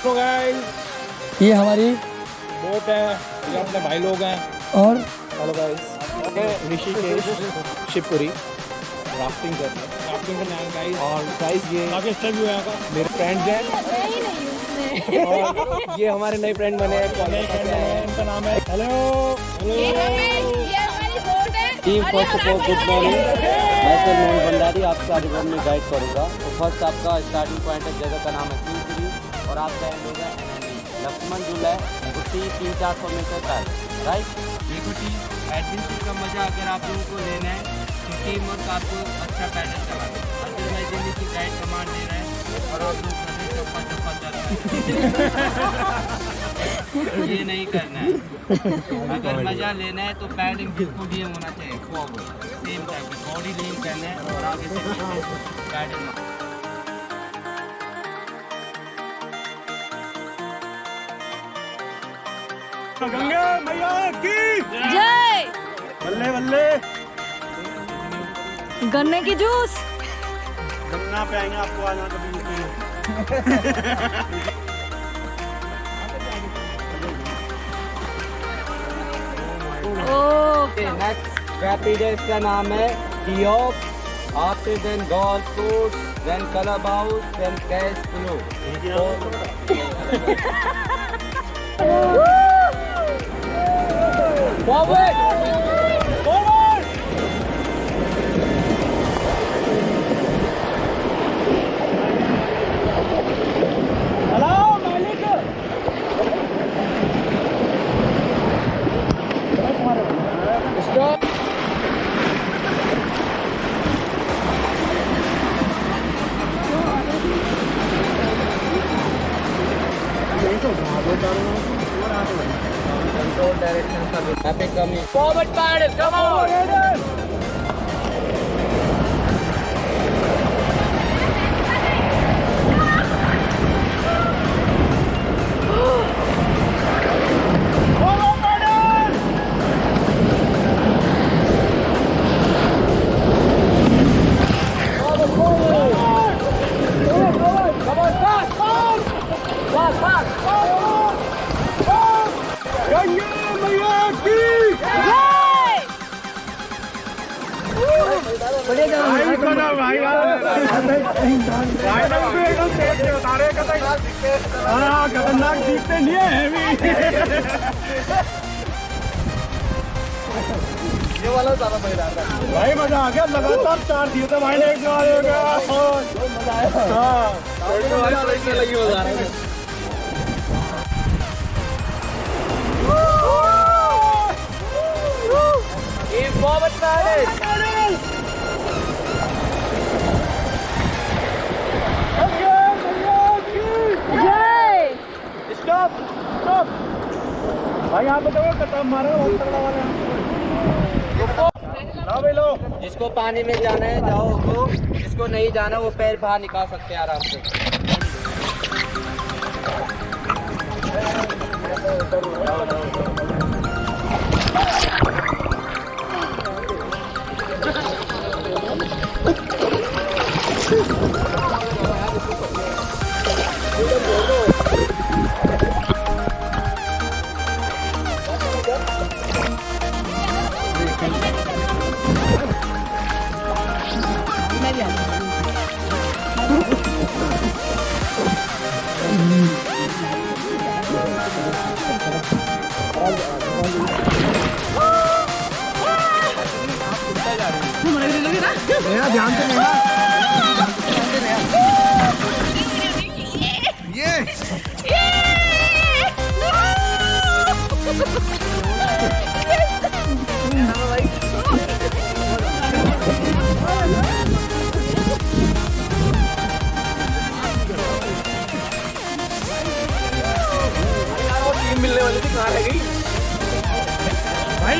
तो गाइस ये हमारी बोट है, ये अपने भाई लोग हैं। और hello guys, Rishikesh Shivpuri rafting कर रहे हैं, राफ्टिंग करने आए गाइस। और गाइस ये काफी अच्छा व्यू है यहाँ का। मेरे फ्रेंड्स हैं और ये हमारे नए फ्रेंड बने हैं, कोलकाता से आए हैं। इनका नाम है हेलो ये हमारी बोट है। Team first of all good morning, मैं सर मोहन भंडारी आपका रिवर में गाइड करूँगा। तो फर्स्ट आपका स्टार्टिंग पॉइंट है, जगह का नाम है शिवपुरी और आपका एंड होगा लक्ष्मण झूला है, उसकी 300-400 मीटर तक, राइट। देखो टीम, एडवेंचर का मजा अगर आप लोगों को लेना है तो टीम वर्क आपको अच्छा पैदल चलाना है। अदरवाइज की गाइड कमांड दे रहा है और आप लोग चप्पा चल रहे हैं, ये नहीं करना है। अगर मजा लेना है तो पैडिंग बिल्कुल ये होना चाहिए, फॉरवर्ड सेम टाइप बॉडी लीन करना है और आगे से पैडिंग। गंगा मैया की जय। बल्ले बल्ले गन्ने की जूस। गन्ना पे आएंगे आपको आज कभी ओके, नेक्स्ट रैपिड है, इसका नाम है कीओप। After then golf course, then club house, then cash flow. Forward forward. Hello मालिक, stop. Control direction service. Happy coming. Forward paddle, come on. खतरनाक दिखते नहीं है ये वाला ज्यादा मजेदार था भाई। मजा आ गया, लगातार 4 दिए थे भाई ने, एक बार हो गया। मजा आया, हाँ लगी मजा आ रहा है। Forward paddle. स्टॉप स्टॉप भाई, यहाँ पे तो कदम मारे बहुत तगड़ा वाला। लो भाई लो, जिसको पानी में जाना है जाओ, उसको जिसको नहीं जाना वो पैर बाहर निकाल सकते हैं आराम से। मेरा ध्यान से लेना, ये वाली थी, कहाँ रह गई?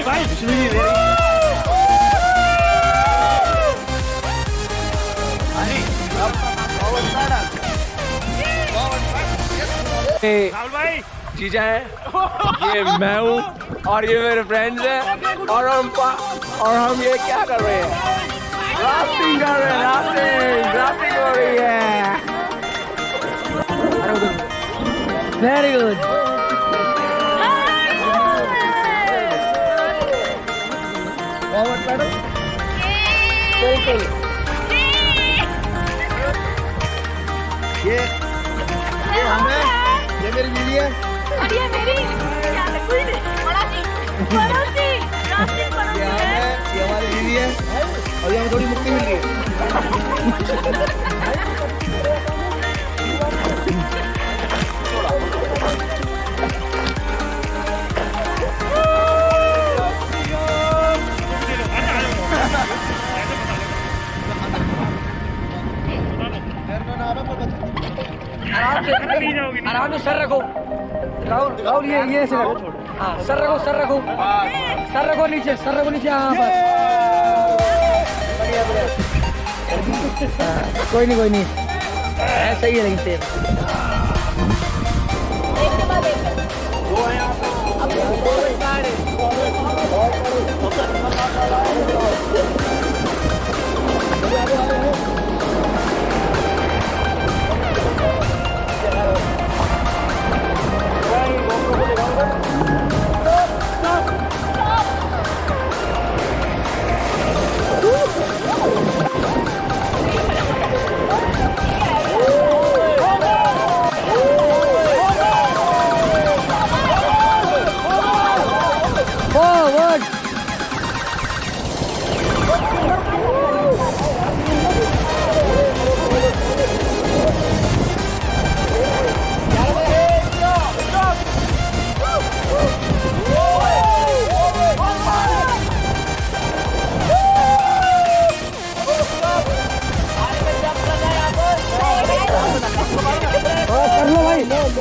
भाई कुछ भी नहीं रह गई। भाई चीजा है, ये मैं हूँ और ये मेरे फ्रेंड्स हैं और हम ये क्या कर रहे हैं? राफ्टिंग कर रहे हैं, राफ्टिंग हो रही है। Very good. बिल्कुल। ये हमें, ये मेरी बीवी है और ये मेरी कोई नहीं, पड़ोसी ये हमारी बीवी है और ये हमें थोड़ी मुक्ति मिल रही है। आराम से सर रखो राहुल, ये ऐसे रखो। हाँ, सर रखो नीचे, हाँ बस। कोई नहीं सही है, लेकिन तेल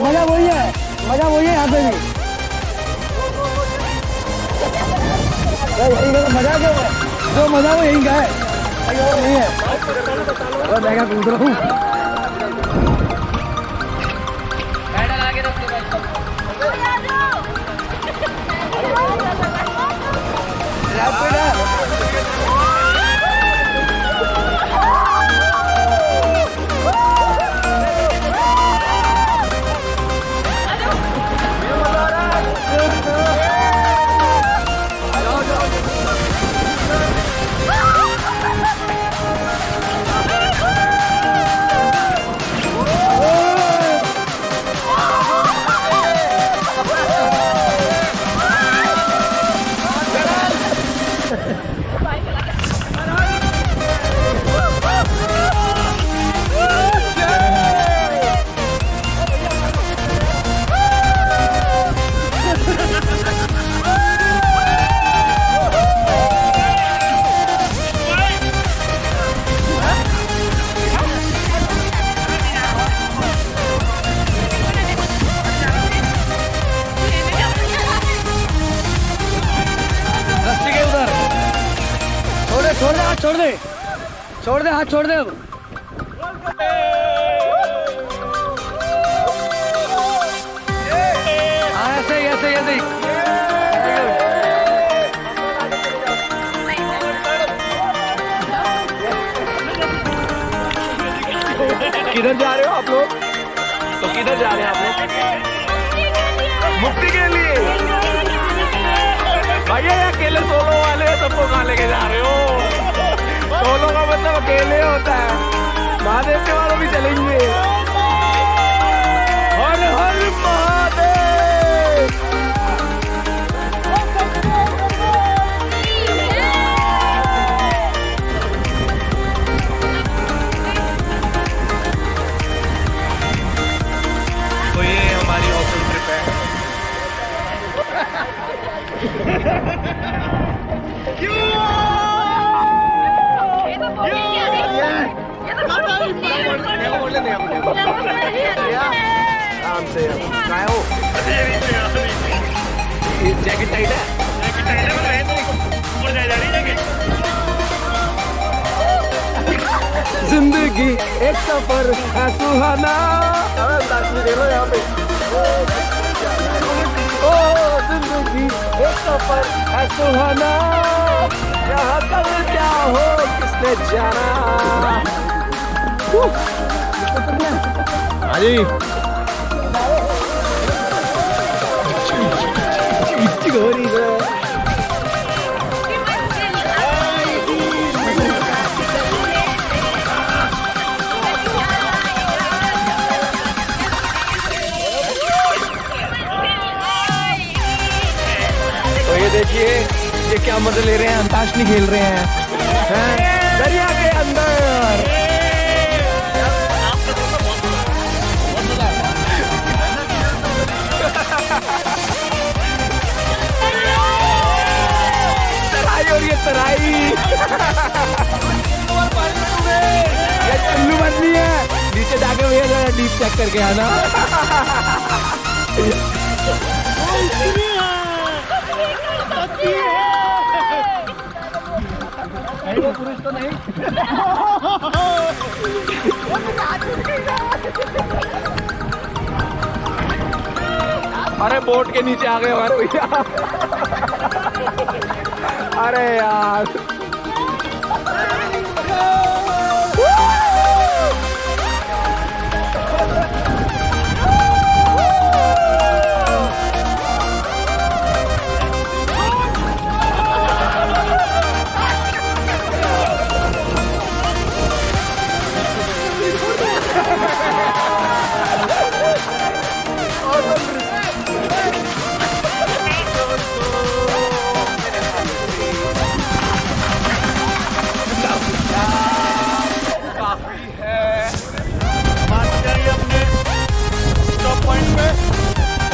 मजा वही है यहाँ पे भी। मजा जो मजा वो यही का है, नहीं है। मैं कूद रहा हूँ। छोड़ दे हाथ छोड़ दे अब। ऐसे ही किधर जा रहे हो आप लोग? तो किधर जा रहे हैं आप लोग? मुक्ति के लिए। भैया ये अकेले सोलो वाले सबको कहाँ लेके जा रहे हो? सोलो का मतलब अकेले होता है, महादेव के वालों भी चलेंगे। हर हर महादेव। तो ये हमारी ऑफिस ट्रिप है। आराम से जैकेट टाइट है, जैकेट टाइट है, ऊपर जा रही जैकेट। जिंदगी एक सफर है सुहाना। दे लो यहाँ पे। ओ जिंदगी एक सफर है सुहाना, यहाँ कल क्या हो किसने जाना। हाँ जी हो रही है। तो ये देखिए ये क्या मजे ले रहे हैं, अंताक्षरी खेल रहे हैं दरिया के अंदर। तराई और ये तराई ये चुल्लू बननी है। नीचे जाके भैया जरा डीप चेक करके आना। पुरुष तो नहीं। अरे बोट के नीचे आ गए हमारे भैया। अरे यार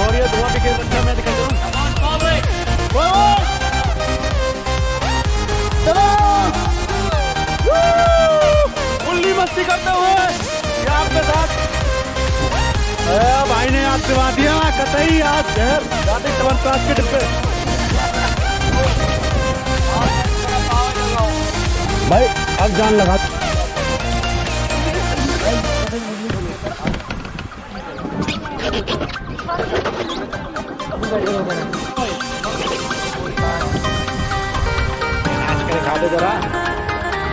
और ये धुआं दिखे बच्चा मैं दिखा दूं। फुल्ली मस्ती करते हुए ये आपके साथ भाई ने आपसे बात दिया कतई आज शहर जाते क्लास के डिब्बे। भाई अब जान लगा। खा दे जरा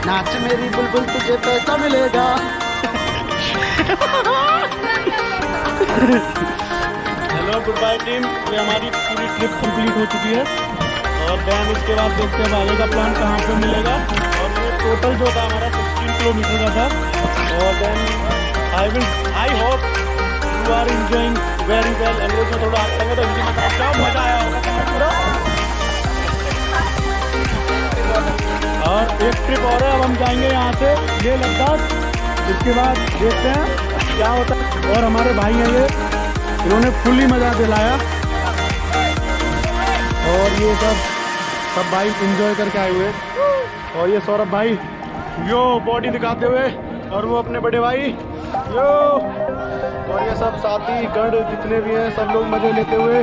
नाच मेरी बुलबुल तुझे पैसा मिलेगा। हेलो गुड बाय टीम, ये हमारी पूरी ट्रिप कंप्लीट हो चुकी है और देन इसके बाद देखते हैं आगे का प्लान कहाँ पे मिलेगा। और ये टोटल जो था हमारा 16 किलोमीटर का था। और then I hope you are enjoying very well. अंग्रेज में थोड़ा आता है तो हिंदी में क्या मजा आया होगा पूरा। और एक ट्रिप और है, अब हम जाएंगे यहाँ से लेह लद्दाख। इसके बाद देखते हैं क्या होता है। और हमारे भाई हैं ये, इन्होंने फुल्ली मजा दिलाया। और ये सब भाई एंजॉय करके आए हुए। और ये सौरभ भाई यो बॉडी दिखाते हुए, और वो अपने बड़े भाई यो, और ये सब साथी गढ़ जितने भी हैं सब लोग मजे लेते हुए।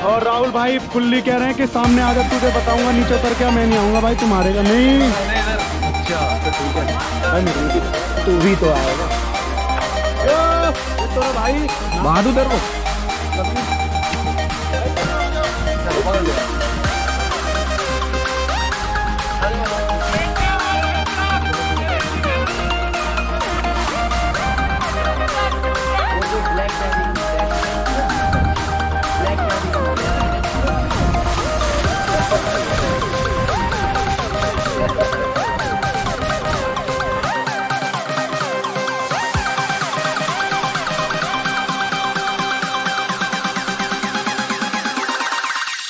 और राहुल भाई फुल्ली कह रहे हैं कि सामने आ जा, तुझे बताऊंगा नीचे उतर क्या, मैं नहीं आऊंगा भाई, तुम हारेगा नहीं। अच्छा तो ठीक है तू भी तो आएगा तो भाई बहादुर को